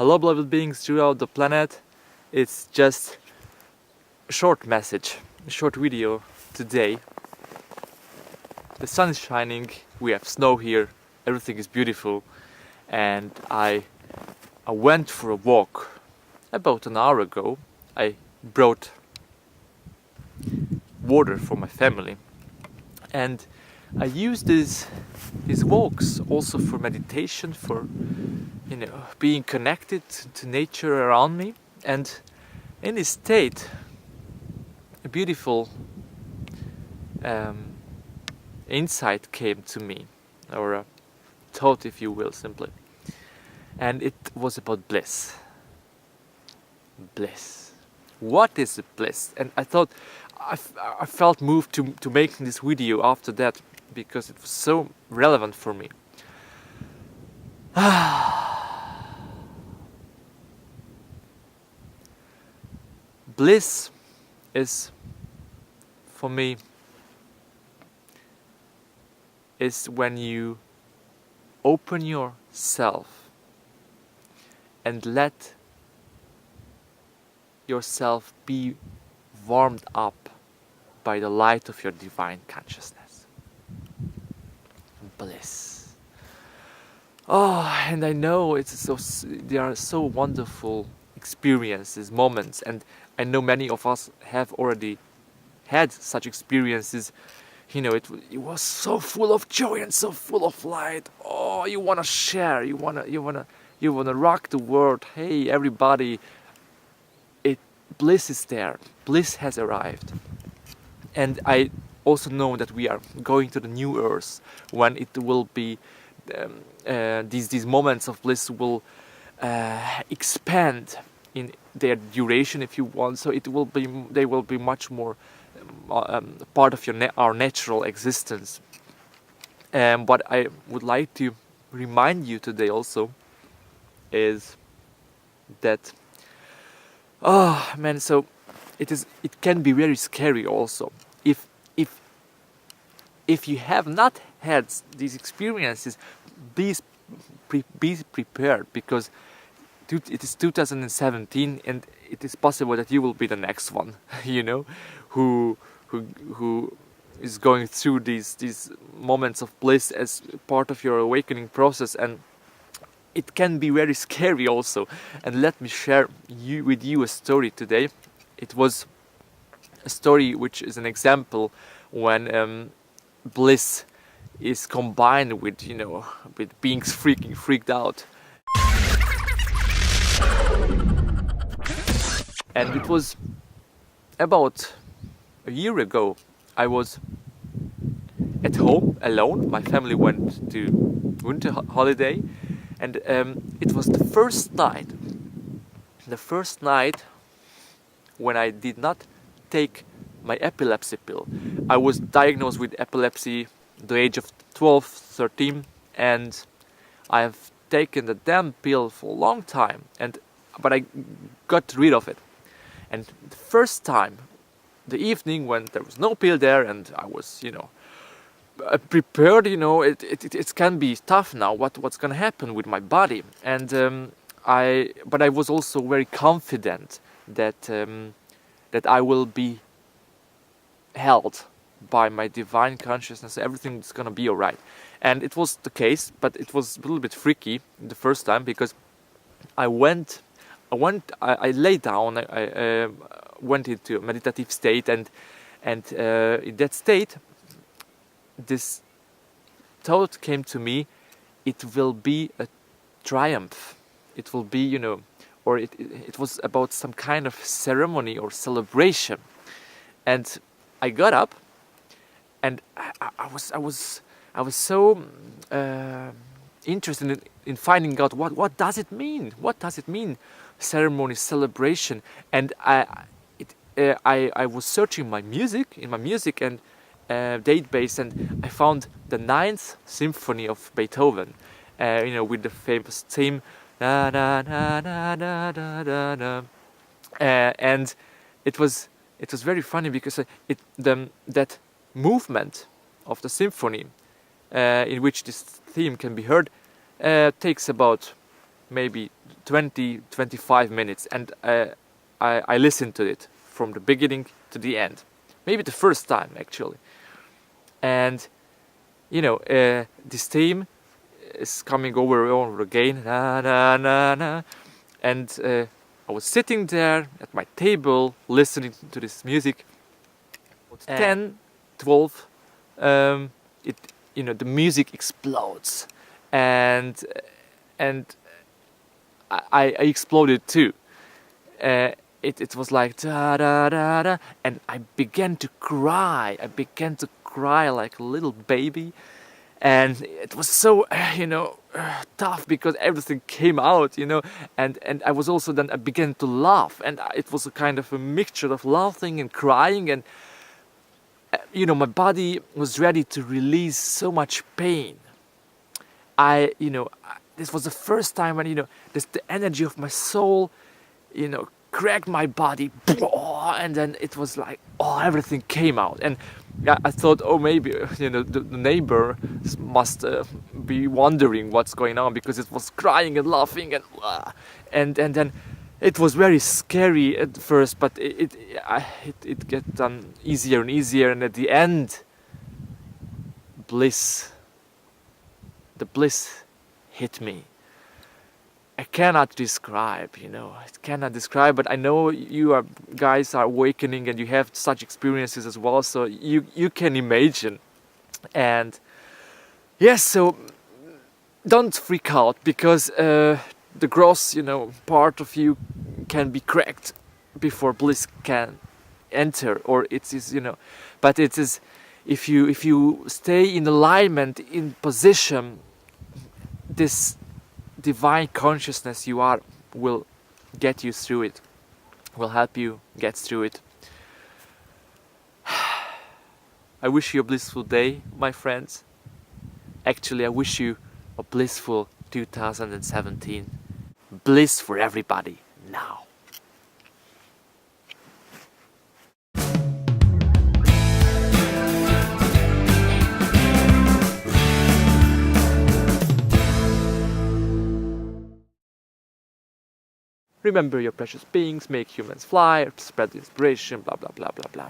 Hello beloved beings throughout the planet. It's just a short message, a short video today. The sun is shining, we have snow here, everything is beautiful, and I went for a walk about an hour ago. I brought water for my family, and I use these walks also for meditation, for being connected to nature around me. And in this state, a beautiful insight came to me, or a thought, if you will, simply. And it was about bliss. Bliss. What is bliss? And I thought, I felt moved to making this video after that, because it was so relevant for me. Bliss is, for me, is when you open yourself and let yourself be warmed up by the light of your divine consciousness. Bliss. Oh, and I know there are so wonderful experiences, moments, and I know many of us have already had such experiences. It was so full of joy and so full of light. Oh, you wanna share, you wanna rock the world. Hey, everybody, bliss is there. Bliss has arrived. And I also know that we are going to the new earth, when it will be these moments of bliss will expand in their duration, if you want. So they will be much more part of our natural existence. What I would like to remind you today also is that, oh man, so it can be very scary also if you have not had these experiences. Please be prepared, because it is 2017, and it is possible that you will be the next one, who is going through these moments of bliss as part of your awakening process. And it can be very scary also. And let me share with you a story today. It was a story which is an example when bliss is combined with being freaked out. And it was about a year ago. I was at home alone. My family went to winter holiday, and it was the first night when I did not take my epilepsy pill. I was diagnosed with epilepsy at the age of 12, 13, and I have taken the damn pill for a long time, but I got rid of it. And the first time, the evening when there was no pill there, and I was, prepared, it can be tough now. What's gonna happen with my body? And but I was also very confident that I will be held by my divine consciousness. Everything's gonna be alright. And it was the case, but it was a little bit freaky the first time, because I lay down, I went into a meditative state, and in that state, this thought came to me: it will be a triumph. It will be, or it was about some kind of ceremony or celebration. And I got up, and I was so interested in finding out what does it mean? What does it mean? Ceremony, celebration. And I was searching in my music and database, and I found the 9th Symphony of Beethoven, with the famous theme, na na na na na na na na. And it was very funny, because that movement of the symphony, in which this theme can be heard, takes about maybe 20-25 minutes, and I listened to it from the beginning to the end, maybe the first time actually. And you know, this theme is coming over and over again, na na na na, and I was sitting there at my table listening to this music. 10, 12, it, you know, the music explodes, and I exploded too. It was like da da da da, and I began to cry. I began to cry like a little baby, and it was so tough because everything came out, you know, and I was also then I began to laugh, and it was a kind of a mixture of laughing and crying, and you know, my body was ready to release so much pain. This was the first time when, you know, the energy of my soul, you know, cracked my body, and then it was like, oh, everything came out. And I thought, oh, maybe, you know, the neighbor must be wondering what's going on, because it was crying and laughing, and then it was very scary at first, but it got easier and easier, and at the end, the bliss hit me. I cannot describe, you know, I cannot describe, but I know you guys are awakening and you have such experiences as well, so you can imagine. And yes, so don't freak out, because the gross, you know, part of you can be cracked before bliss can enter, or it is, you know, but it is, if you stay in alignment, in position, this divine consciousness you are will get you through it, will help you get through it. I wish you a blissful day, my friends. Actually, I wish you a blissful 2017. Bliss for everybody now. Remember your precious beings, make humans fly, spread the inspiration, blah blah blah blah blah.